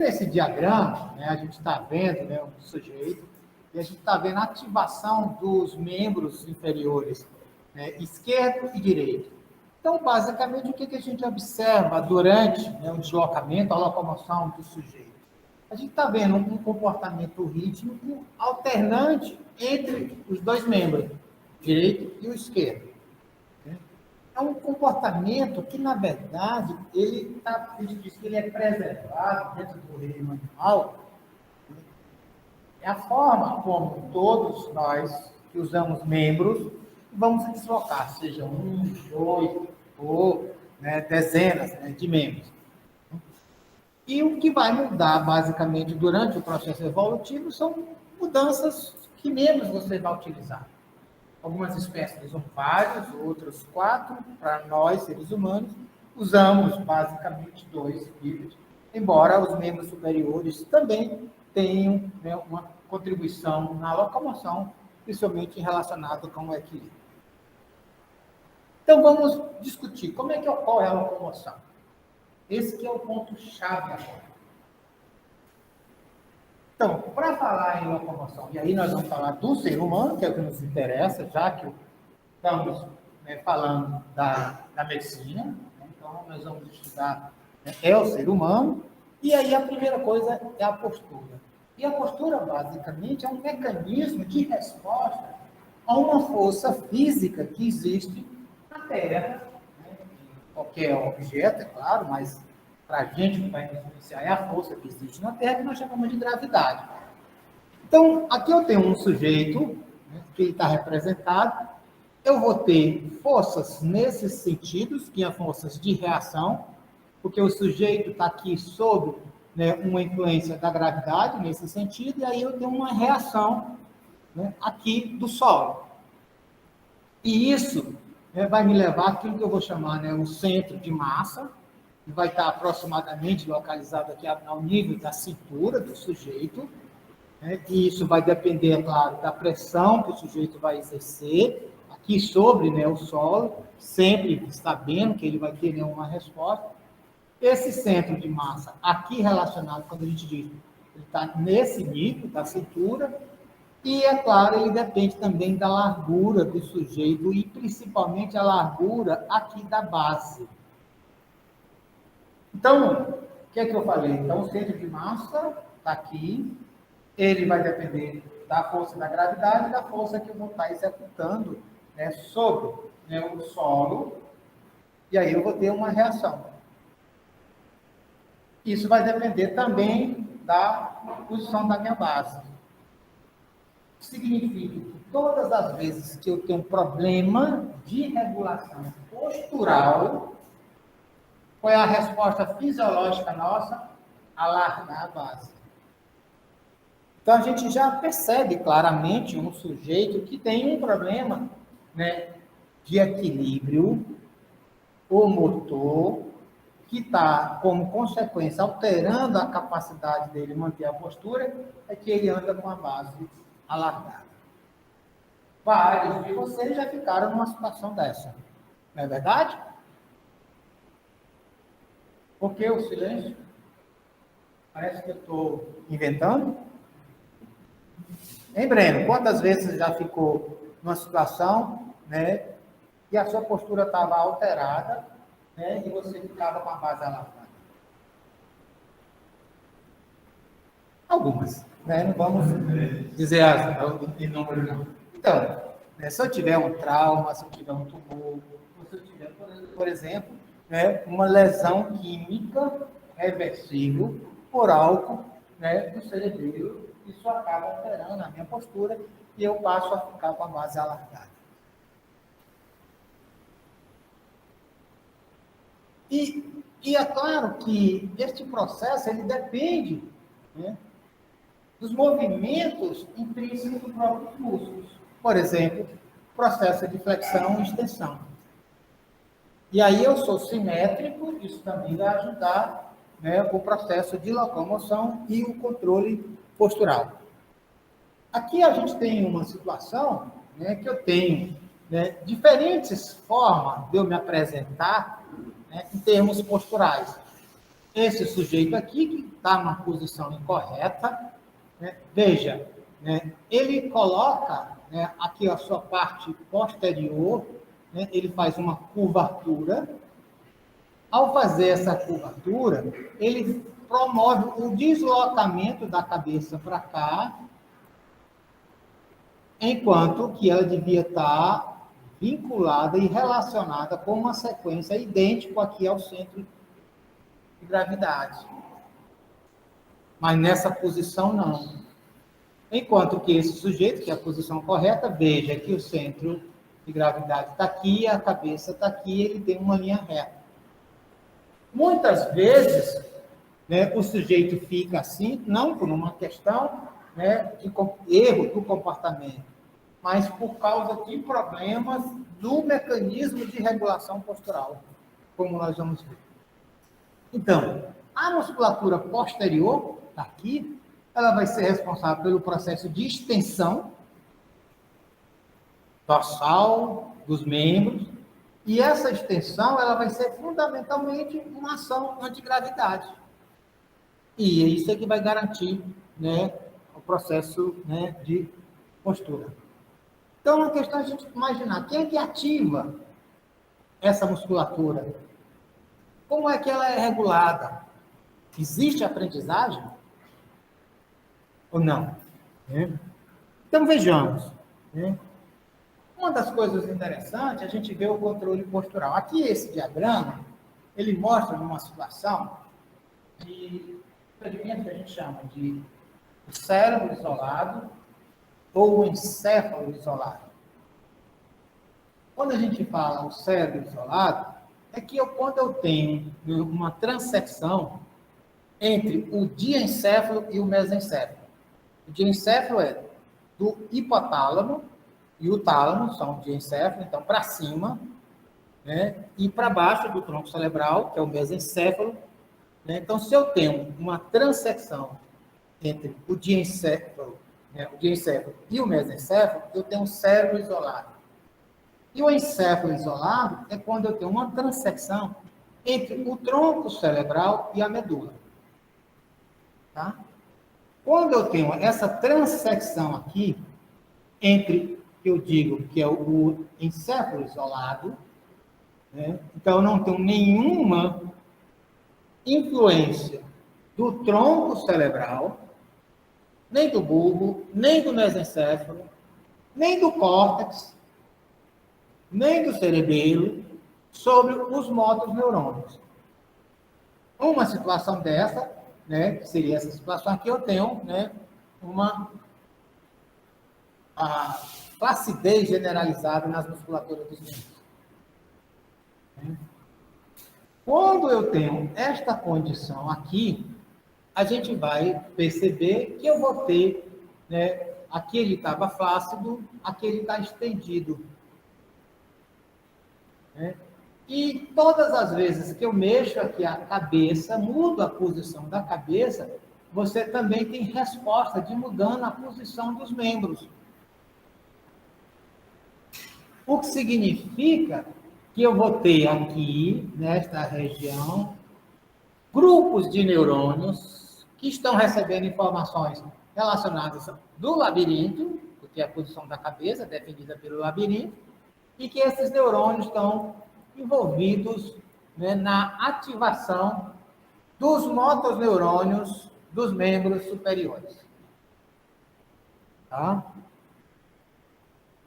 Nesse diagrama, né, a gente está vendo, né, um sujeito, e a gente está vendo a ativação dos membros inferiores, né, esquerdo e direito. Então, basicamente, o que a gente observa durante, né, o deslocamento, a locomoção do sujeito? A gente está vendo um comportamento rítmico alternante entre os dois membros, o direito e o esquerdo. É um comportamento que, na verdade, a gente diz que ele é preservado dentro do reino animal. É a forma como todos nós que usamos membros vamos se deslocar, seja um, dois ou, né, dezenas, né, de membros. E o que vai mudar, basicamente, durante o processo evolutivo são mudanças que membros você vai utilizar. Algumas espécies usam vários, outras 4. Para nós, seres humanos, usamos basicamente 2 fibras, embora os membros superiores também tenham, né, uma contribuição na locomoção, principalmente relacionada com o equilíbrio. Então, vamos discutir como é que ocorre a locomoção. Esse que é o ponto-chave agora. Então, para falar em locomoção, e aí nós vamos falar do ser humano, que é o que nos interessa, já que estamos, né, falando da medicina, né? Então nós vamos estudar, né, o ser humano, e aí a primeira coisa é a postura. E a postura, basicamente, é um mecanismo de resposta a uma força física que existe na Terra, né? Qualquer objeto, é claro, mas para a gente, o que vai influenciar é a força que existe na Terra, que nós chamamos de gravidade. Então, aqui eu tenho um sujeito, né, que está representado. Eu vou ter forças nesses sentidos, que são forças de reação, porque o sujeito está aqui sob, né, uma influência da gravidade, nesse sentido, e aí eu tenho uma reação, né, aqui do solo. E isso, né, vai me levar àquilo que eu vou chamar, né, o centro de massa, que vai estar aproximadamente localizado aqui ao nível da cintura do sujeito, né, e isso vai depender, é claro, da pressão que o sujeito vai exercer aqui sobre, né, o solo, sempre sabendo que ele vai ter, né, uma resposta. Esse centro de massa aqui relacionado, quando a gente diz, ele está nesse nível da cintura, e, é claro, ele depende também da largura do sujeito e principalmente a largura aqui da base. Então, o que é que eu falei? Então, o centro de massa está aqui, ele vai depender da força da gravidade e da força que eu vou estar executando, né, sobre, né, o solo, e aí eu vou ter uma reação. Isso vai depender também da posição da minha base. Significa que todas as vezes que eu tenho um problema de regulação postural, qual é a resposta fisiológica nossa? Alargar a base. Então, a gente já percebe claramente um sujeito que tem um problema, né, de equilíbrio ou motor, que está, como consequência, alterando a capacidade dele manter a postura, é que ele anda com a base alargada. Vários de vocês já ficaram numa situação dessa. Não é verdade? Por que o silêncio? Parece que eu estou inventando. Hein, Breno? Quantas vezes você já ficou numa situação, né, e a sua postura estava alterada, né, e você ficava com a base alargada? Algumas, né? Não vamos dizer em número, não. Então, né, se eu tiver um trauma, se eu tiver um tumor, se eu tiver, por exemplo, né, uma lesão química reversível por álcool, né, do cerebelo, isso acaba alterando a minha postura e eu passo a ficar com a base alargada. E é claro que este processo ele depende, né, dos movimentos intrínsecos dos próprios músculos. Por exemplo, processo de flexão e extensão. E aí eu sou simétrico, isso também vai ajudar, né, o processo de locomoção e o controle postural. Aqui a gente tem uma situação, né, que eu tenho, né, diferentes formas de eu me apresentar, né, em termos posturais. esse sujeito aqui, que está numa posição incorreta, né? Veja, né? Ele coloca, né, aqui a sua parte posterior, né? Ele faz uma curvatura. Ao fazer essa curvatura, ele promove o deslocamento da cabeça para cá, enquanto que ela devia estar vinculada e relacionada com uma sequência idêntica aqui ao centro de gravidade. Mas nessa posição, não. Enquanto que esse sujeito, que é a posição correta, veja que o centro de gravidade está aqui, a cabeça está aqui, ele tem uma linha reta. Muitas vezes, né, o sujeito fica assim, não por uma questão, né, de erro do comportamento, mas por causa de problemas do mecanismo de regulação postural, como nós vamos ver. Então, a musculatura posterior, aqui, ela vai ser responsável pelo processo de extensão dorsal dos membros, e essa extensão ela vai ser fundamentalmente uma ação antigravidade. E é isso que vai garantir, né, o processo, né, de postura. Então, a questão é a gente imaginar quem é que ativa essa musculatura. Como é que ela é regulada? Existe aprendizagem? Ou não? Então, vejamos. Uma das coisas interessantes, a gente vê o controle postural. Aqui, esse diagrama, ele mostra uma situação de experimento que a gente chama de cérebro isolado ou o encéfalo isolado. Quando a gente fala o cérebro isolado, é que quando eu tenho uma transecção entre o diencéfalo e o mesencéfalo. O diencéfalo é do hipotálamo e o tálamo, são o diencéfalo, então para cima, né, e para baixo do tronco cerebral, que é o mesencéfalo. Né? Então, se eu tenho uma transecção entre o diencéfalo, né, e o mesencéfalo, eu tenho um cérebro isolado. E o encéfalo isolado é quando eu tenho uma transecção entre o tronco cerebral e a medula. Tá? Quando eu tenho essa transecção aqui, entre, eu digo que é o encéfalo isolado, né? Então eu não tenho nenhuma influência do tronco cerebral, nem do bulbo, nem do mesencéfalo, nem do córtex, nem do cerebelo, sobre os motos neurônios. Uma situação dessa, né, que seria essa situação aqui, eu tenho, né, a flacidez generalizada nas musculaturas dos membros. Quando eu tenho esta condição aqui, a gente vai perceber que eu vou ter, né, aqui ele estava flácido, aqui ele está estendido. Né? E todas as vezes que eu mexo aqui a cabeça, mudo a posição da cabeça, você também tem resposta de mudando a posição dos membros. O que significa que eu vou ter aqui, nesta região, grupos de neurônios que estão recebendo informações relacionadas do labirinto, porque é a posição da cabeça definida pelo labirinto, e que esses neurônios estão envolvidos, né, na ativação dos motoneurônios dos membros superiores. Tá?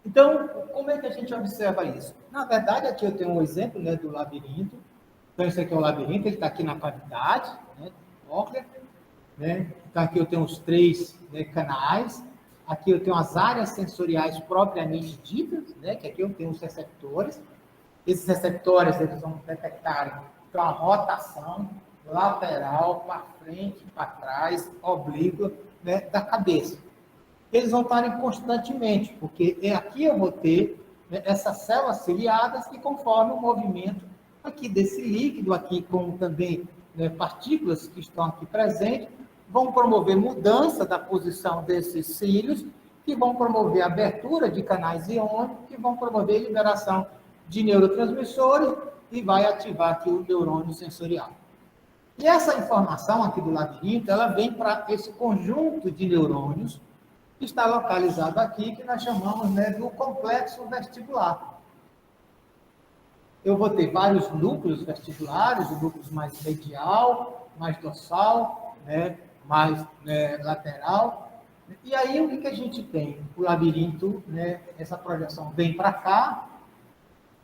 Então, como é que a gente observa isso? Na verdade, aqui eu tenho um exemplo, né, do labirinto. Então, esse aqui é o labirinto, ele está aqui na cavidade, né, cóclea, né? Então, aqui eu tenho os 3, né, canais. Aqui eu tenho as áreas sensoriais propriamente ditas, né, que aqui eu tenho os receptores. Esses receptores, eles vão detectar uma rotação lateral, para frente, para trás, oblíqua, né, da cabeça. Eles vão estarem constantemente, porque aqui eu vou ter, né, essas células ciliadas que, conforme o movimento aqui desse líquido, aqui com também, né, partículas que estão aqui presentes, vão promover mudança da posição desses cílios, que vão promover abertura de canais iônicos, que vão promover liberação de neurotransmissores e vai ativar aqui o neurônio sensorial. E essa informação aqui do labirinto, ela vem para esse conjunto de neurônios que está localizado aqui, que nós chamamos, né, do complexo vestibular. Eu vou ter vários núcleos vestibulares, o núcleo mais medial, mais dorsal, né, mais lateral. E aí, o que a gente tem? O labirinto, né, essa projeção vem para cá,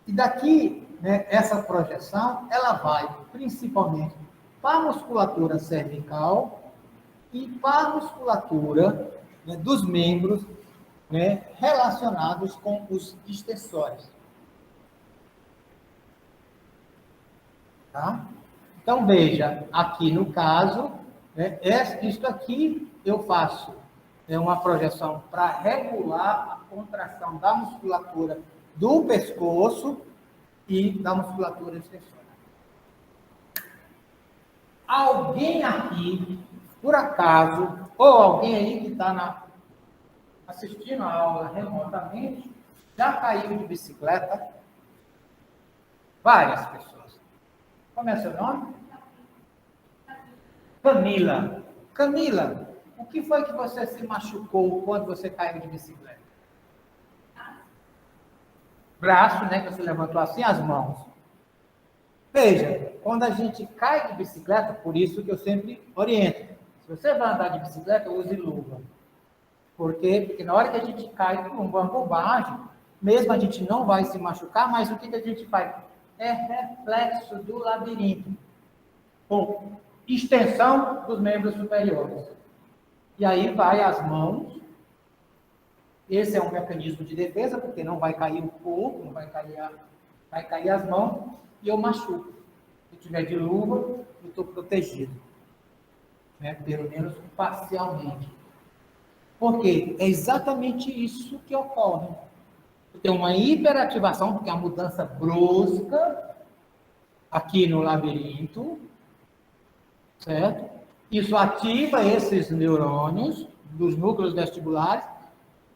e daqui, né, essa projeção, ela vai principalmente para a musculatura cervical e para a musculatura, né, dos membros, né, relacionados com os extensores. Tá? Então, veja, aqui no caso, né, isto aqui eu faço uma projeção para regular a contração da musculatura do pescoço e da musculatura extensora. Alguém aqui, por acaso, ou alguém aí que está assistindo a aula remotamente, já caiu de bicicleta? Várias pessoas. Como é seu nome? Camila. Camila, o que foi que você se machucou quando você caiu de bicicleta? Braço, né? Que você levantou assim as mãos. Veja, quando a gente cai de bicicleta, por isso que eu sempre oriento. Se você vai andar de bicicleta, use luva. Por quê? Porque na hora que a gente cai por uma bobagem, mesmo a gente não vai se machucar, mas o que a gente faz? É reflexo do labirinto. Com extensão dos membros superiores. E aí vai as mãos. Esse é um mecanismo de defesa, porque não vai cair o corpo, não vai cair as mãos, e eu machuco. Se eu tiver de luva, eu estou protegido. Né? Pelo menos parcialmente. Porque é exatamente isso que ocorre. Tem uma hiperativação, porque é uma mudança brusca aqui no labirinto, certo? Isso ativa esses neurônios dos núcleos vestibulares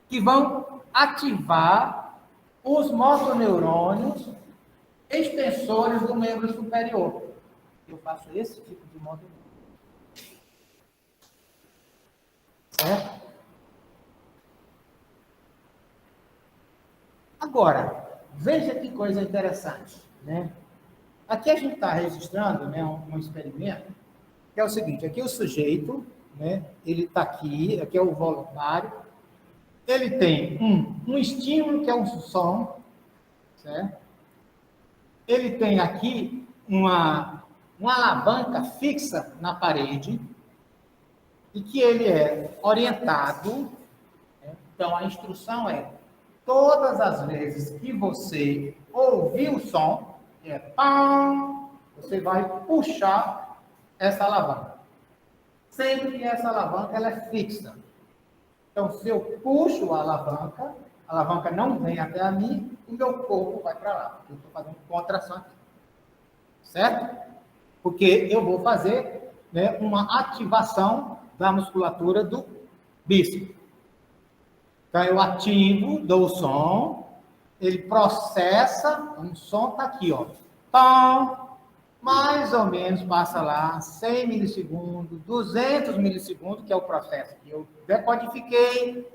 que vão ativar os motoneurônios extensores do membro superior. Eu faço esse tipo de motoneurônio. Certo? Agora, veja que coisa interessante, né? Aqui a gente está registrando, né, um experimento, que é o seguinte, aqui o sujeito, né, ele está aqui é o voluntário, ele tem um estímulo, que é um som, certo? Ele tem aqui uma alavanca fixa na parede, e que ele é orientado, né? Então a instrução é, todas as vezes que você ouvir o som, pam, você vai puxar essa alavanca. Sempre que essa alavanca ela é fixa. Então, se eu puxo a alavanca não vem até a mim, o meu corpo vai para lá. Eu estou fazendo contração aqui. Certo? Porque eu vou fazer, né, uma ativação da musculatura do bíceps. Então, eu ativo, dou o som, ele processa, o som está aqui, ó. Pam, mais ou menos passa lá 100 milissegundos, 200 milissegundos, que é o processo que eu decodifiquei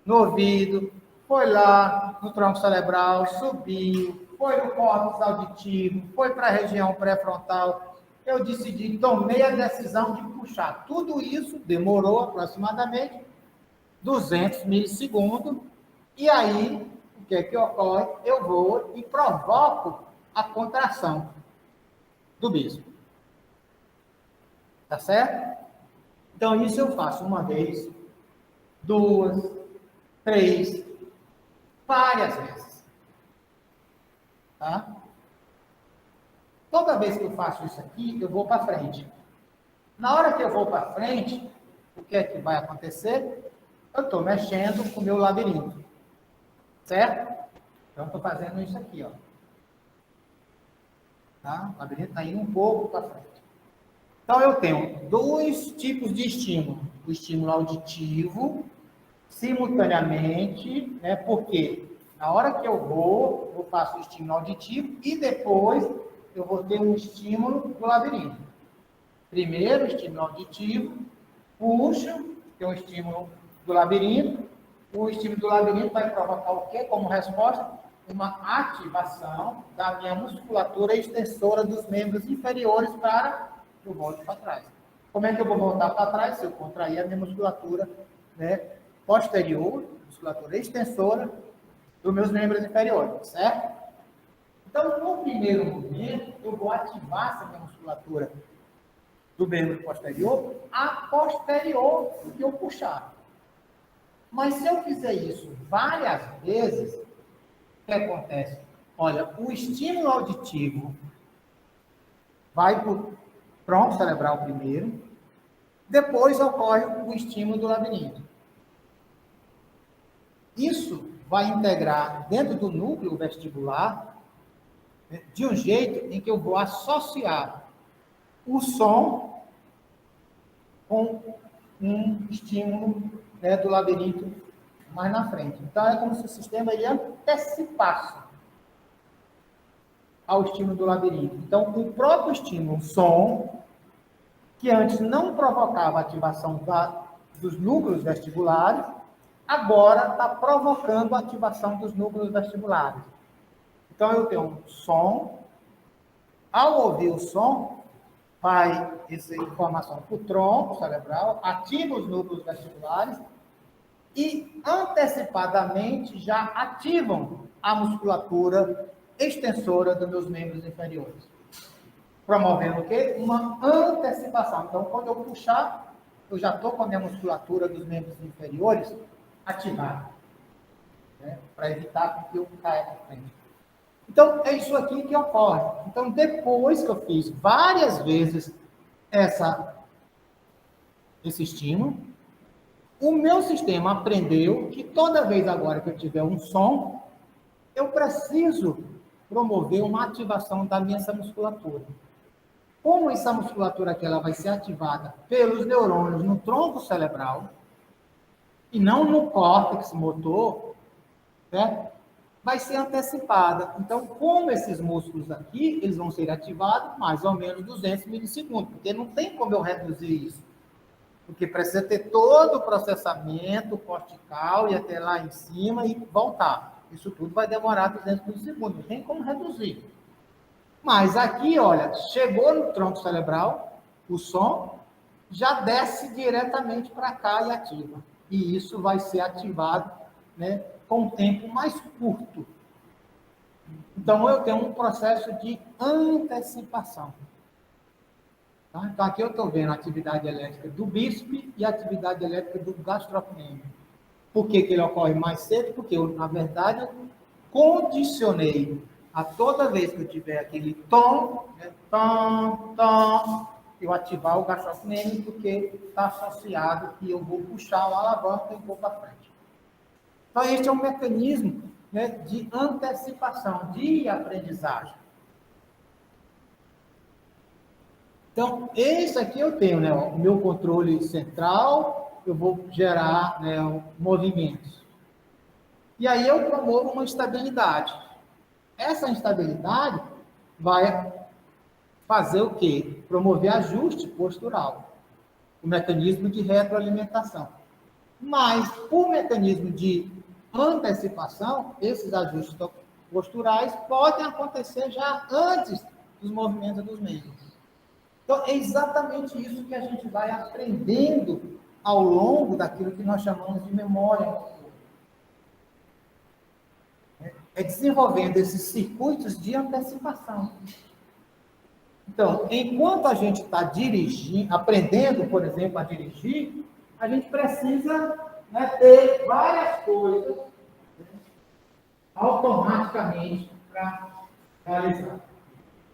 no ouvido, foi lá no tronco cerebral, subiu, foi no córtex auditivo, foi para a região pré-frontal. Eu decidi, tomei a decisão de puxar. Tudo isso demorou aproximadamente 200 milissegundos, e aí, o que é que ocorre? Eu vou e provoco a contração do bíceps. Tá certo? Então, isso eu faço uma vez, duas, três, várias vezes. Tá? Toda vez que eu faço isso aqui, eu vou para frente. Na hora que eu vou para frente, o que é que vai acontecer? Eu estou mexendo com o meu labirinto. Certo? Então, estou fazendo isso aqui, ó. Tá? O labirinto está indo um pouco para frente. Então, eu tenho dois tipos de estímulo. O estímulo auditivo, simultaneamente, né? Porque na hora que eu faço o estímulo auditivo e depois eu vou ter um estímulo do labirinto. Primeiro, estímulo auditivo, puxo, que é o estímulo do labirinto. O estímulo do labirinto vai provocar o quê? Como resposta? Uma ativação da minha musculatura extensora dos membros inferiores para eu volte para trás. Como é que eu vou voltar para trás? Se eu contrair a minha musculatura, né, posterior, musculatura extensora dos meus membros inferiores, certo? Então, no primeiro movimento, eu vou ativar essa minha musculatura do membro posterior a posterior do que eu puxar. Mas se eu fizer isso várias vezes, o que acontece? Olha, o estímulo auditivo vai para o tronco cerebral primeiro, depois ocorre o estímulo do labirinto. Isso vai integrar dentro do núcleo vestibular, né, de um jeito em que eu vou associar o som com um estímulo, né, do labirinto mais na frente. Então, é como se o sistema ele antecipasse ao estímulo do labirinto. Então, o próprio estímulo, som, que antes não provocava ativação dos núcleos vestibulares, agora está provocando a ativação dos núcleos vestibulares. Então, eu tenho um som. Ao ouvir o som, vai essa informação para o tronco cerebral, ativa os núcleos vestibulares e antecipadamente já ativam a musculatura extensora dos meus membros inferiores. Promovendo o quê? Uma antecipação. Então, quando eu puxar, eu já estou com a minha musculatura dos membros inferiores ativada, né? Para evitar que eu caia para frente. Então, é isso aqui que ocorre. Então, depois que eu fiz várias vezes esse estímulo, o meu sistema aprendeu que toda vez agora que eu tiver um som, eu preciso promover uma ativação da minha musculatura. Como essa musculatura aqui ela vai ser ativada pelos neurônios no tronco cerebral e não no córtex motor, né, vai ser antecipada. Então, como esses músculos aqui, eles vão ser ativados mais ou menos 200 milissegundos, porque não tem como eu reduzir isso. Porque precisa ter todo o processamento cortical e até lá em cima e voltar. Isso tudo vai demorar 200 milissegundos, não tem como reduzir. Mas aqui, olha, chegou no tronco cerebral, o som já desce diretamente para cá e ativa. E isso vai ser ativado, né, com um tempo mais curto. Então, eu tenho um processo de antecipação. Tá? Então, aqui eu estou vendo a atividade elétrica do bíceps e a atividade elétrica do gastrocnêmio. Por que ele ocorre mais cedo? Porque eu, na verdade, condicionei a toda vez que eu tiver aquele tom, né, tom, eu ativar o gastrocnêmio, porque está associado que eu vou puxar o alavanca e vou para frente. Então, este é um mecanismo, né, de antecipação, de aprendizagem. Então, esse aqui eu tenho, né, o meu controle central, eu vou gerar, né, movimentos. E aí eu promovo uma estabilidade. Essa instabilidade vai fazer o quê? Promover ajuste postural, o mecanismo de retroalimentação. Mas, por mecanismo de antecipação, esses ajustes posturais podem acontecer já antes dos movimentos dos membros. Então, é exatamente isso que a gente vai aprendendo ao longo daquilo que nós chamamos de memória. É desenvolvendo esses circuitos de antecipação. Então, enquanto a gente está dirigindo, aprendendo, por exemplo, a dirigir, a gente precisa, né, ter várias coisas, né, automaticamente para realizar.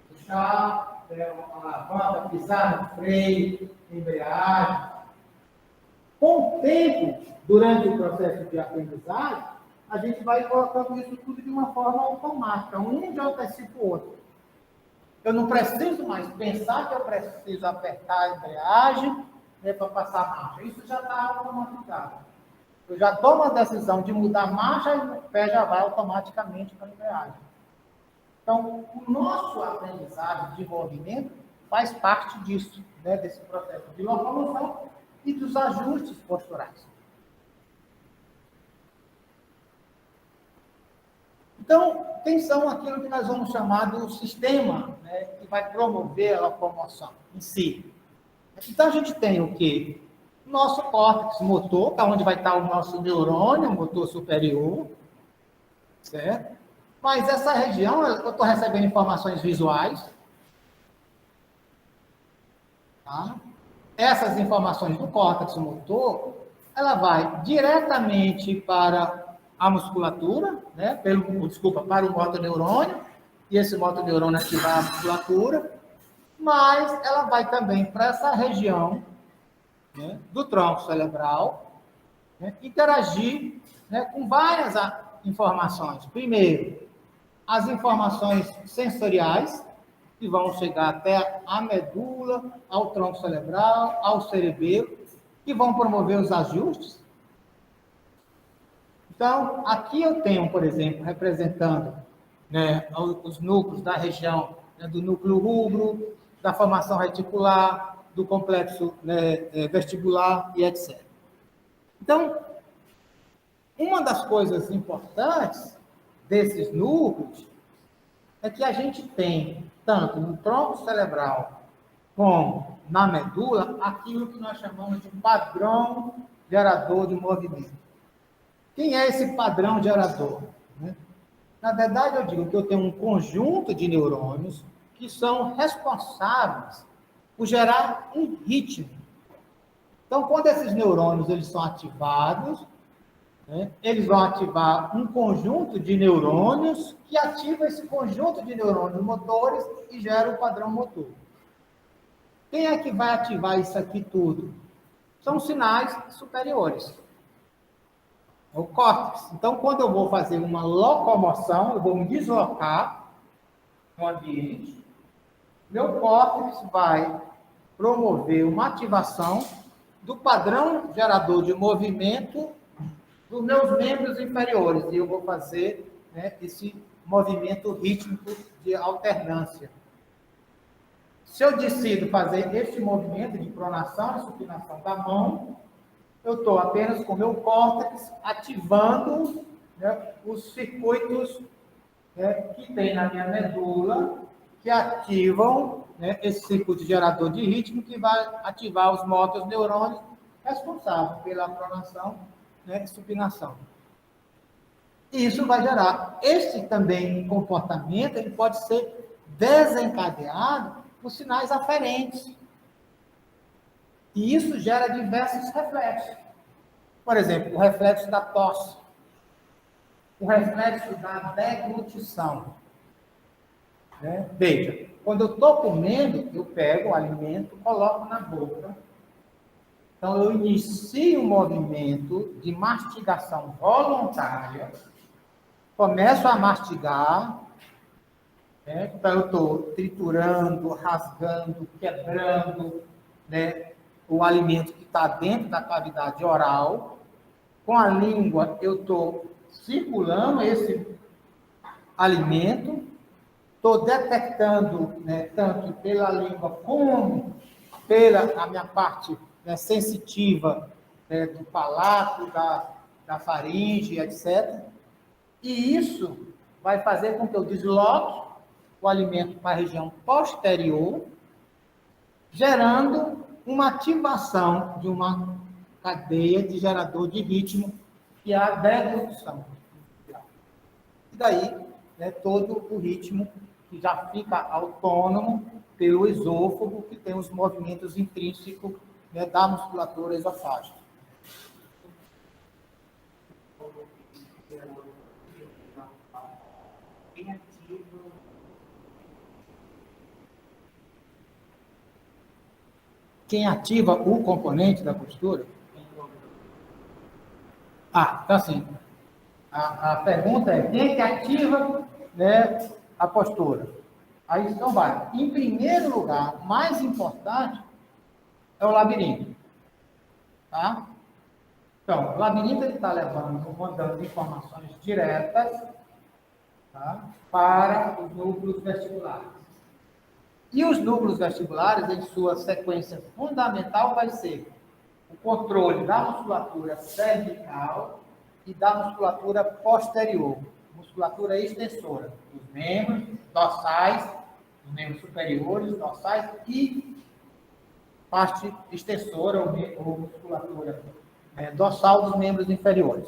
Puxar, uma alavanca, pisar no freio, embreagem. Com o tempo, durante o processo de aprendizagem, a gente vai colocando isso tudo de uma forma automática. Um já antecipa o outro. Eu não preciso mais pensar que eu preciso apertar a embreagem, né, para passar a marcha. Isso já está automatizado. Eu já tomo a decisão de mudar a marcha e o pé já vai automaticamente para a embreagem. Então, o nosso aprendizado de movimento faz parte disso. né, desse processo de locomoção e dos ajustes posturais. Então, quem são aquilo que nós vamos chamar do sistema, né, que vai promover a locomoção em si? Então, a gente tem o quê? Nosso córtex motor, que é onde vai estar o nosso neurônio, o motor superior, certo? Mas essa região, eu estou recebendo informações visuais, tá? Essas informações do córtex motor, ela vai diretamente para a musculatura, né? Para o motoneurônio, e esse motoneurônio ativar a musculatura, mas ela vai também para essa região, né, do tronco cerebral, né, interagir, né, com várias informações. Primeiro, as informações sensoriais, que vão chegar até a medula, ao tronco cerebral, ao cerebelo, que vão promover os ajustes. Então, aqui eu tenho, por exemplo, representando, né, os núcleos da região, né, do núcleo rubro, da formação reticular, do complexo, né, vestibular e etc. Então, uma das coisas importantes desses núcleos é que a gente tem, tanto no tronco cerebral como na medula, aquilo que nós chamamos de padrão gerador de movimento. Quem é esse padrão gerador? Na verdade, eu digo que eu tenho um conjunto de neurônios que são responsáveis por gerar um ritmo. Então, quando esses neurônios eles são ativados, né, eles vão ativar um conjunto de neurônios que ativa esse conjunto de neurônios motores e gera o padrão motor. Quem é que vai ativar isso aqui tudo? São sinais superiores. É o córtex. Então, quando eu vou fazer uma locomoção, eu vou me deslocar no ambiente, meu córtex vai promover uma ativação do padrão gerador de movimento dos meus membros inferiores. E eu vou fazer, né, esse movimento rítmico de alternância. Se eu decido fazer este movimento de pronação e supinação da mão, eu estou apenas com o meu córtex ativando, né, os circuitos, né, que tem na minha medula, que ativam, né, esse circuito gerador de ritmo, que vai ativar os motoneurônios responsáveis pela pronação, né, e supinação. E isso vai gerar. Este também comportamento ele pode ser desencadeado por sinais aferentes. E isso gera diversos reflexos. Por exemplo, o reflexo da tosse, o reflexo da deglutição. Né? Veja, quando eu estou comendo, eu pego o alimento, coloco na boca. Então, eu inicio um movimento de mastigação voluntária, começo a mastigar, né? Então eu estou triturando, rasgando, quebrando, né, o alimento que está dentro da cavidade oral. Com a língua, eu estou circulando esse alimento, estou detectando, né, tanto pela língua como pela a minha parte, né, sensitiva, né, do palato, da faringe, etc. E isso vai fazer com que eu desloque o alimento para a região posterior, gerando uma ativação de uma cadeia de gerador de ritmo, que é a deglutição. E daí, né, todo o ritmo que já fica autônomo pelo esôfago, que tem os movimentos intrínsecos, né, da musculatura esofágica. Quem ativa o componente da postura? Então assim, a pergunta é, quem é que ativa, né, a postura? Aí então vai. Em primeiro lugar, mais importante, é o labirinto. Tá? Então, o labirinto está mandando informações diretas, tá, para os núcleos vestibulares. E os núcleos vestibulares, em sua sequência fundamental, vai ser o controle da musculatura cervical e da musculatura posterior, musculatura extensora, dos membros dorsais, dos membros superiores, dorsais e parte extensora ou musculatura dorsal dos membros inferiores.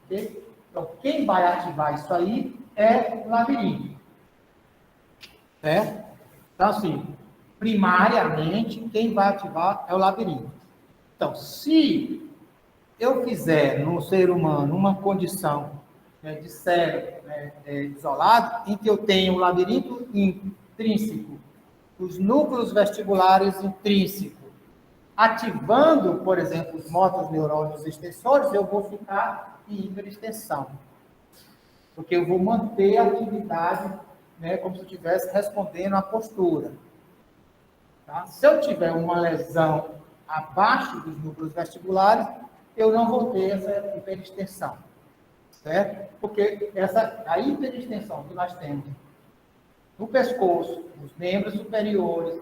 Okay? Então, quem vai ativar isso aí é o labirinto. Certo? Então, assim, primariamente, quem vai ativar é o labirinto. Então, se eu fizer no ser humano uma condição de cérebro isolado, em que eu tenho o labirinto intrínseco, os núcleos vestibulares intrínsecos, ativando, por exemplo, os motoneurônios extensores, eu vou ficar em hiperextensão. Porque eu vou manter a atividade, como se eu estivesse respondendo à postura. Tá? Se eu tiver uma lesão abaixo dos núcleos vestibulares, eu não vou ter essa hiperextensão. Certo? Porque a hiperextensão que nós temos no pescoço, nos membros superiores,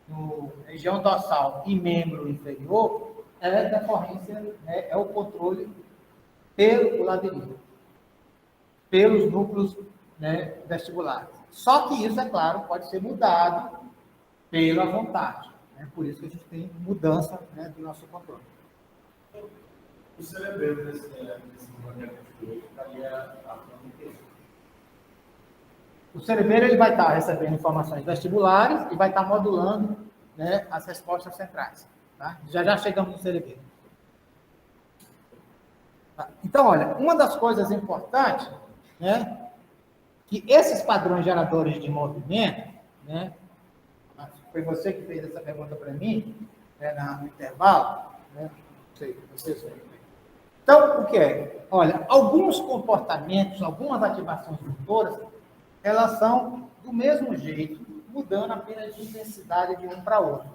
na região dorsal e membro inferior, é decorrência, é o controle pelo labirinto, pelos núcleos vestibulares. Só que isso, é claro, pode ser mudado pela vontade. Por isso que a gente tem mudança do nosso controle. O cerebelo desse momento estaria atuando em quê? O cerebelo ele vai estar recebendo informações vestibulares e vai estar modulando as respostas centrais. Tá? Já chegamos no cerebelo. Tá? Então, olha, uma das coisas importantes, que esses padrões geradores de movimento, foi você que fez essa pergunta para mim, no intervalo, não sei, Então, o que é? Olha, alguns comportamentos, algumas ativações motoras, elas são do mesmo jeito, mudando apenas de intensidade de um para outro.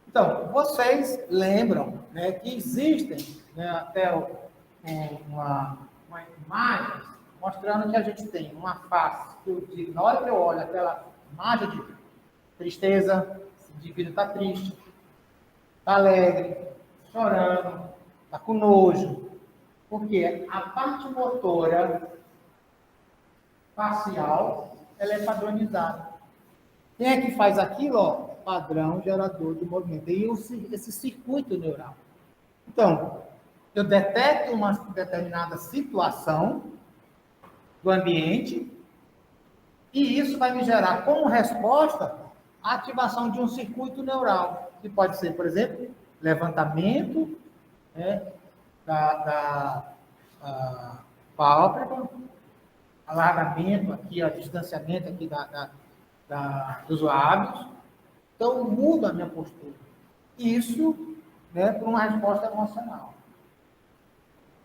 Então, vocês lembram que existem até uma imagem mostrando que a gente tem uma face, que na hora que eu olho aquela imagem de tristeza, esse indivíduo está triste, está alegre, chorando, está com nojo, porque a parte motora facial, ela é padronizada. Quem é que faz aquilo? Padrão gerador de movimento. E esse circuito neural. Então, eu detecto uma determinada situação do ambiente e isso vai me gerar como resposta a ativação de um circuito neural, que pode ser, por exemplo, levantamento da pálpebra, alargamento aqui, distanciamento aqui dos lábios. Então, eu mudo a minha postura. Isso por uma resposta emocional.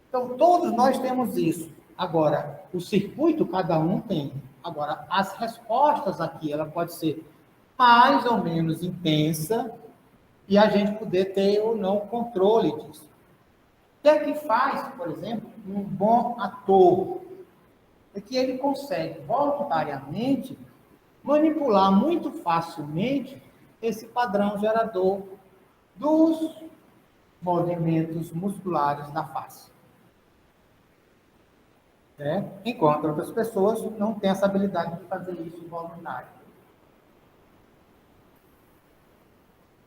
Então, todos nós temos isso. Agora, o circuito cada um tem. Agora, as respostas aqui, ela pode ser mais ou menos intensa e a gente poder ter ou não controle disso. O que é que faz, por exemplo, um bom ator? É que ele consegue, voluntariamente, manipular muito facilmente esse padrão gerador dos movimentos musculares da face. Enquanto outras pessoas não têm essa habilidade de fazer isso voluntário.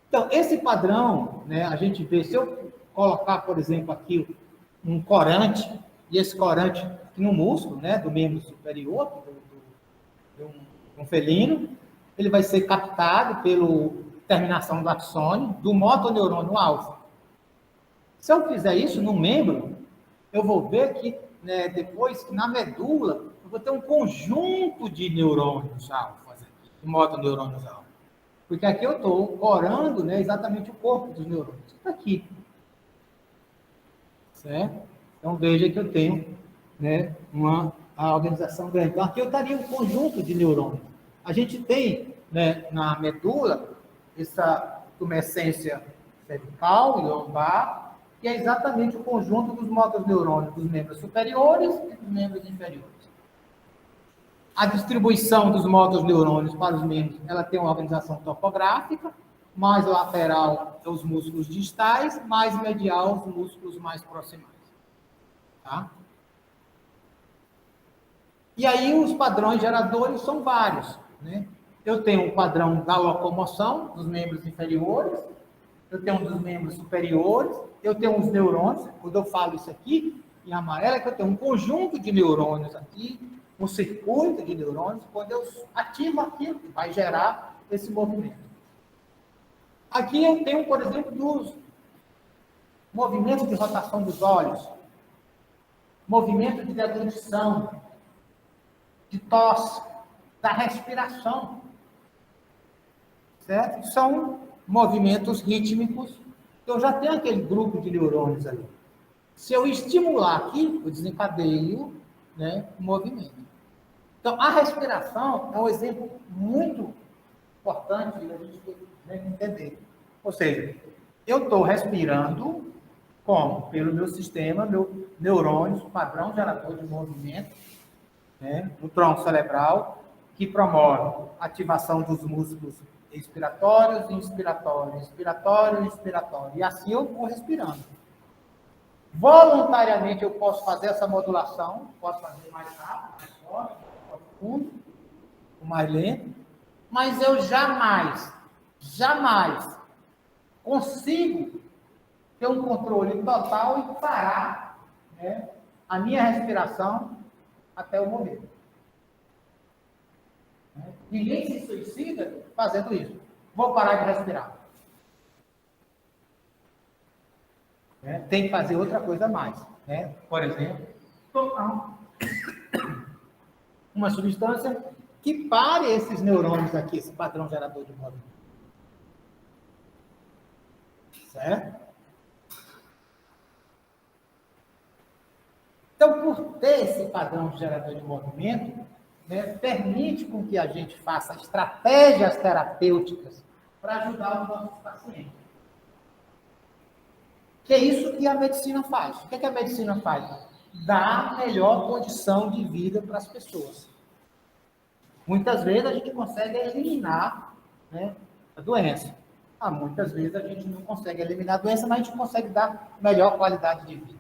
Então, esse padrão, a gente vê, se eu colocar, por exemplo, aqui um corante, e esse corante no músculo, do membro superior, de um felino, ele vai ser captado pela terminação do axônio do motoneurônio alfa. Se eu fizer isso no membro, eu vou ver que, depois, que na medula, eu vou ter um conjunto de neurônios alfas, de motoneurônios alfa. Porque aqui eu estou corando exatamente o corpo dos neurônios. Está aqui. Certo? Então, veja que eu tenho uma organização grande. Então, aqui eu estaria um conjunto de neurônios. A gente tem, na medula, essa tumescência cervical e lombar, que é exatamente o conjunto dos motoneurônios dos membros superiores e dos membros inferiores. A distribuição dos módulos neurônios para os membros, ela tem uma organização topográfica, mais lateral os músculos distais, mais medial os músculos mais proximais. Tá? E aí os padrões geradores são vários, né? Eu tenho o padrão da locomoção dos membros inferiores, eu tenho um dos membros superiores, eu tenho os neurônios. Quando eu falo isso aqui, em amarelo, é que eu tenho um conjunto de neurônios aqui, um circuito de neurônios, quando eu ativo aquilo, que vai gerar esse movimento. Aqui eu tenho, por exemplo, dos movimentos de rotação dos olhos, movimento de deglutição, de tosse, da respiração. Certo? São movimentos rítmicos. Eu já tenho aquele grupo de neurônios ali. Se eu estimular aqui, eu desencadeio, né, o movimento. Então, a respiração é um exemplo muito importante da gente entender. Ou seja, eu estou respirando como? Pelo meu sistema, meu neurônio, padrão gerador de movimento, né, no tronco cerebral, que promove a ativação dos músculos expiratórios, inspiratório, expiratório, inspiratório. E assim eu vou respirando. Voluntariamente eu posso fazer essa modulação, posso fazer mais rápido, mais forte, mais profundo, mais lento, mas eu jamais consigo ter um controle total e parar, né, a minha respiração até eu morrer. Ninguém se suicida fazendo isso. Vou parar de respirar. Tem que fazer outra coisa a mais. Né? Por exemplo, tomar uma substância que pare esses neurônios aqui, esse padrão gerador de movimento. Certo? Então, por ter esse padrão gerador de movimento, né, permite com que a gente faça estratégias terapêuticas para ajudar os nossos pacientes. Que é isso que a medicina faz. O que é que a medicina faz? Dá melhor condição de vida para as pessoas. Muitas vezes a gente consegue eliminar, né, a doença. Muitas vezes a gente não consegue eliminar a doença, mas a gente consegue dar melhor qualidade de vida.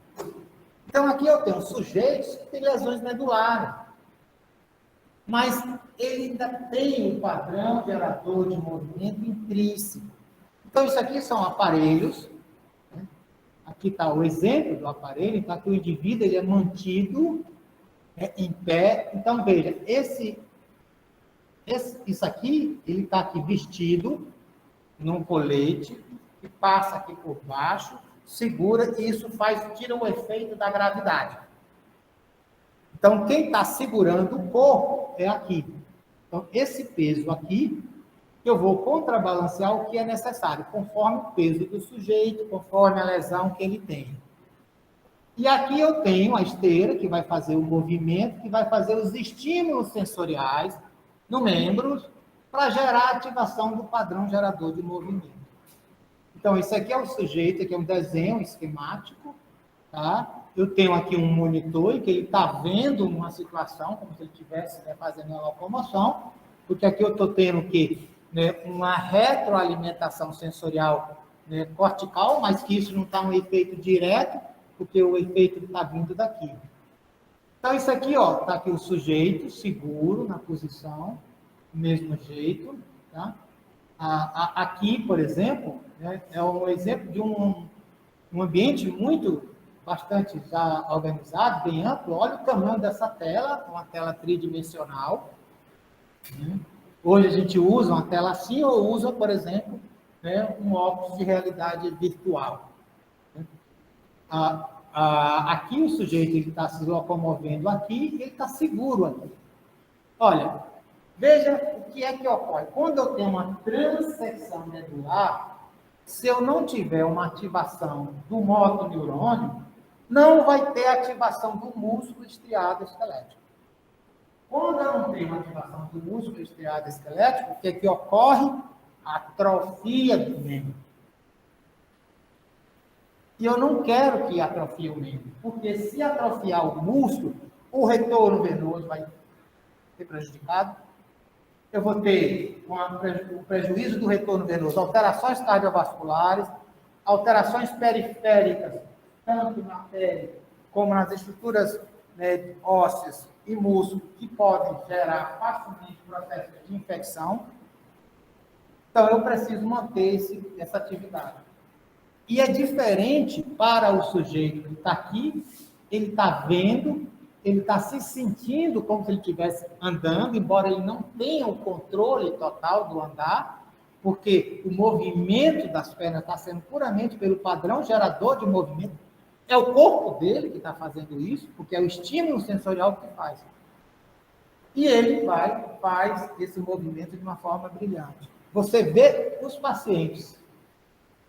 Então, aqui eu tenho sujeitos que têm lesões medulares, mas ele ainda tem o padrão gerador de movimento intrínseco. Então, isso aqui são aparelhos. Né? Aqui está o exemplo do aparelho. Então, aqui o indivíduo ele é mantido, né, em pé. Então, veja, isso aqui, ele está aqui vestido num colete, e passa aqui por baixo, segura, e isso tira o efeito da gravidade. Então, quem está segurando o corpo é aqui. Então, esse peso aqui, eu vou contrabalancear o que é necessário, conforme o peso do sujeito, conforme a lesão que ele tem. E aqui eu tenho a esteira, que vai fazer o movimento, que vai fazer os estímulos sensoriais no membro, para gerar a ativação do padrão gerador de movimento. Então, isso aqui é o sujeito, aqui é um desenho esquemático, tá? Eu tenho aqui um monitor que ele está vendo uma situação, como se ele estivesse, né, fazendo a locomoção, porque aqui eu estou tendo o quê? Né, uma retroalimentação sensorial, né, cortical, mas que isso não está um efeito direto, porque o efeito está vindo daqui. Então, isso aqui, ó, está aqui o sujeito seguro na posição, do mesmo jeito, tá? Aqui, por exemplo, né, é um exemplo de um ambiente bastante já organizado, bem amplo. Olha o tamanho dessa tela, uma tela tridimensional. Né? Hoje a gente usa uma tela assim ou usa, por exemplo, né, um óculos de realidade virtual. Né? Aqui o sujeito está se locomovendo aqui e ele está seguro aqui. Olha, veja o que é que ocorre. Quando eu tenho uma transecção medular, se eu não tiver uma ativação do motoneurônio, não vai ter ativação do músculo estriado esquelético. Quando eu não tenho ativação do músculo estriado esquelético, o que é que ocorre? Atrofia do membro. E eu não quero que atrofie o membro, porque se atrofiar o músculo, o retorno venoso vai ser prejudicado. Eu vou ter o prejuízo do retorno venoso, alterações cardiovasculares, alterações periféricas, tanto na pele como nas estruturas, né, ósseas e músculo, que podem gerar facilmente processos de infecção. Então, eu preciso manter essa atividade. E é diferente para o sujeito que está aqui, ele está vendo, ele está se sentindo como se ele estivesse andando, embora ele não tenha o controle total do andar, porque o movimento das pernas está sendo puramente pelo padrão gerador de movimento. É o corpo dele que está fazendo isso, porque é o estímulo sensorial que faz. E ele faz esse movimento de uma forma brilhante. Você vê os pacientes,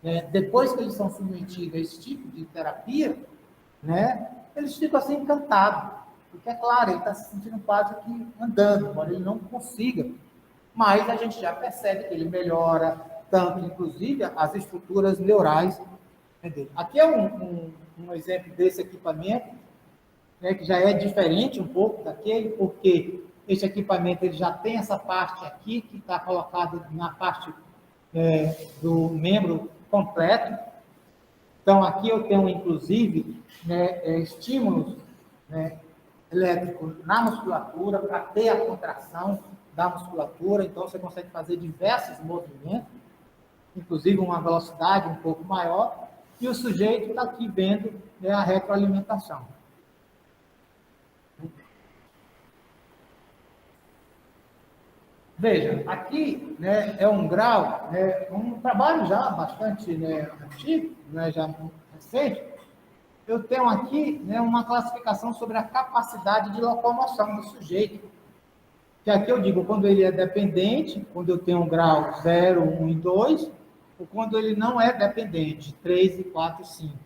né, depois que eles são submetidos a esse tipo de terapia, né, eles ficam assim encantados. Porque, é claro, ele está se sentindo quase que andando, embora ele não consiga. Mas a gente já percebe que ele melhora tanto, inclusive, as estruturas neurais dele. Aqui é um exemplo desse equipamento, né, que já é diferente um pouco daquele, porque esse equipamento ele já tem essa parte aqui, que está colocada na parte do membro completo. Então, aqui eu tenho, inclusive, né, estímulos, né, elétricos na musculatura, para ter a contração da musculatura. Então, você consegue fazer diversos movimentos, inclusive uma velocidade um pouco maior, e o sujeito está aqui vendo, né, a retroalimentação. Veja, aqui, né, é um grau, né, um trabalho já bastante, né, antigo, né, já recente. Eu tenho aqui, né, uma classificação sobre a capacidade de locomoção do sujeito. Que aqui eu digo quando ele é dependente, quando eu tenho um grau 0, 1 e 2, ou quando ele não é dependente, 3 e 4 e 5.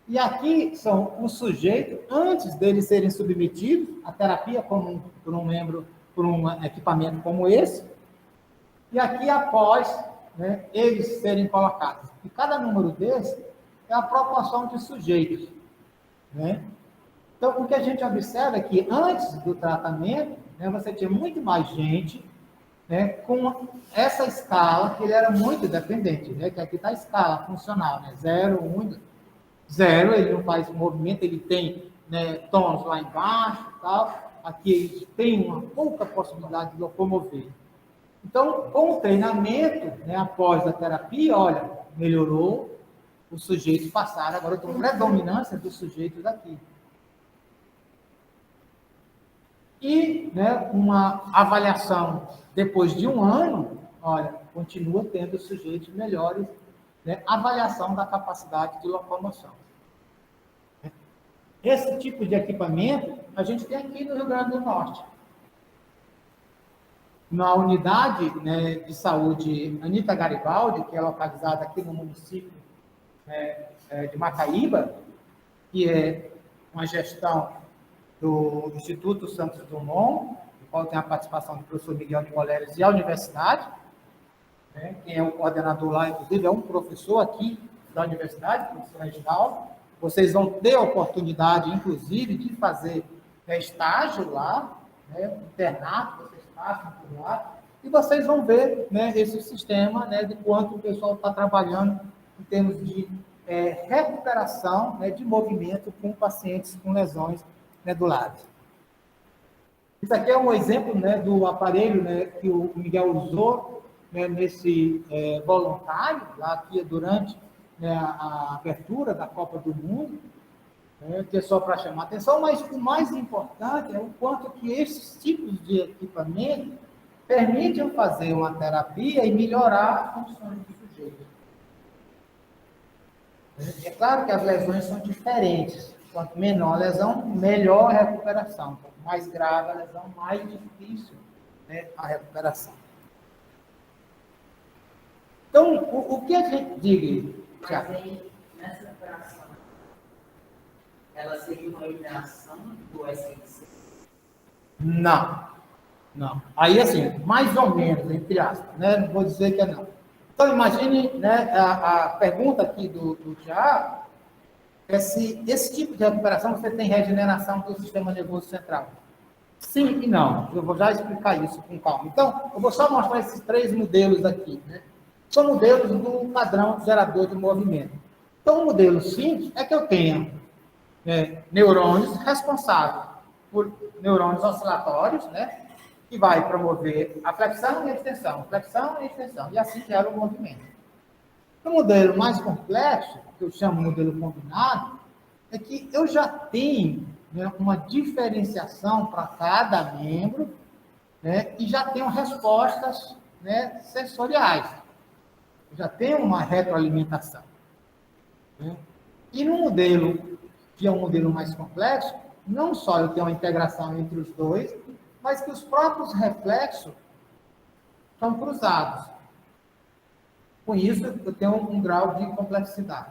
E aqui são os sujeitos, antes deles serem submetidos à terapia por um membro, por um equipamento como esse, e aqui após, né, eles serem colocados. E cada número desse é a proporção de sujeitos, né? Então, o que a gente observa é que antes do tratamento, né, você tinha muito mais gente, né, com essa escala, que ele era muito dependente, né, que aqui está a escala funcional, né, 0, 1, 0, ele não faz movimento, ele tem, né, tons lá embaixo e tal, aqui ele tem uma pouca possibilidade de locomover. Então, com o treinamento, né, após a terapia, olha, melhorou, os sujeitos passaram, agora eu tenho predominância dos sujeitos aqui. E, né, uma avaliação depois de um ano, olha, continua tendo sujeitos melhores, né, avaliação da capacidade de locomoção. Esse tipo de equipamento a gente tem aqui no Rio Grande do Norte. Na unidade, né, de saúde Anita Garibaldi, que é localizada aqui no município, né, de Macaíba, que é uma gestão do Instituto Santos Dumont, no qual tem a participação do professor Miguel de Coleres e a universidade, né, quem é o coordenador lá, inclusive, é um professor aqui da universidade, o professor Reginaldo. Vocês vão ter a oportunidade, inclusive, de fazer estágio lá, né, internato, vocês passam por lá, e vocês vão ver, né, esse sistema, né, de quanto o pessoal está trabalhando em termos de recuperação, né, de movimento com pacientes com lesões medulares. Isso aqui é um exemplo, né, do aparelho, né, que o Miguel usou, né, nesse voluntário, lá aqui durante, né, a abertura da Copa do Mundo, né, que é só para chamar atenção, mas o mais importante é o quanto que esses tipos de equipamento permitem fazer uma terapia e melhorar as funções do sujeito. É claro que as lesões são diferentes. Quanto menor a lesão, melhor a recuperação. Quanto mais grave a lesão, mais difícil, né, a recuperação. Então, o que a gente diga? Mas aí, nessa recuperação, ela seria uma eliminação do SNC? Não. Não. Aí, assim, mais ou menos, entre aspas, né? Não vou dizer que é não. Então, imagine, né, a pergunta aqui do Tiago é se esse tipo de recuperação você tem regeneração do sistema nervoso central. Sim e não. Eu vou já explicar isso com calma. Então, eu vou só mostrar esses 3 modelos aqui, né? São modelos do padrão gerador de movimento. Então, o modelo simples é que eu tenha neurônios responsáveis por neurônios oscilatórios, né? Que vai promover a flexão e a extensão, e assim gera o movimento. O modelo mais complexo, que eu chamo de modelo combinado, é que eu já tenho, né, uma diferenciação para cada membro, né, e já tenho respostas, né, sensoriais. Eu já tenho uma retroalimentação. Né? E no modelo, que é um modelo mais complexo, não só eu tenho uma integração entre os dois, mas que os próprios reflexos são cruzados. Com isso, eu tenho um grau de complexidade.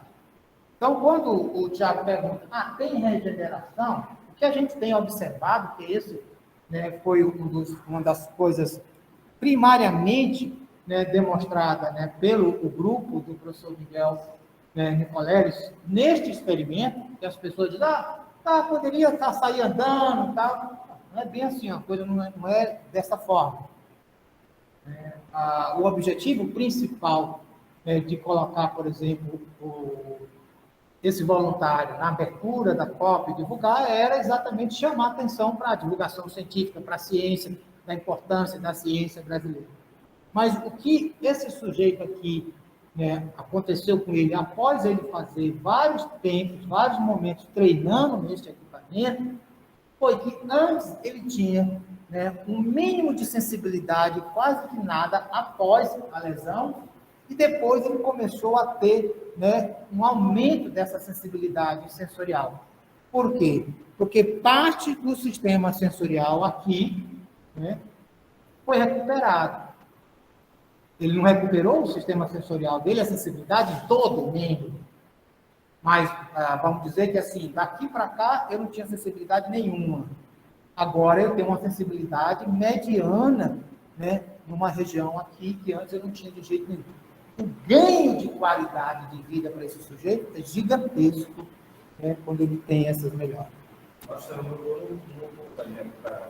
Então, quando o Tiago pergunta, tem regeneração? O que a gente tem observado, que esse, né, foi uma das coisas primariamente, né, demonstrada, né, pelo grupo do professor Miguel, né, Nicoleles, neste experimento, que as pessoas dizem, poderia sair andando, tal. Não é bem assim, a coisa não é dessa forma. O objetivo principal de colocar, por exemplo, esse voluntário na abertura da COP, divulgar, era exatamente chamar atenção para a divulgação científica, para a ciência, da importância da ciência brasileira. Mas o que esse sujeito aqui, né, aconteceu com ele, após ele fazer vários tempos, vários momentos treinando neste equipamento, foi que antes ele tinha, né, um mínimo de sensibilidade, quase que nada, após a lesão, e depois ele começou a ter, né, um aumento dessa sensibilidade sensorial. Por quê? Porque parte do sistema sensorial aqui, né, foi recuperado. Ele não recuperou o sistema sensorial dele, a sensibilidade em todo o membro. Mas, vamos dizer que assim, daqui para cá eu não tinha sensibilidade nenhuma. Agora eu tenho uma sensibilidade mediana, né, numa região aqui que antes eu não tinha de jeito nenhum. O ganho de qualidade de vida para esse sujeito é gigantesco, né, quando ele tem essas melhoras. Nossa, eu não voltaria para...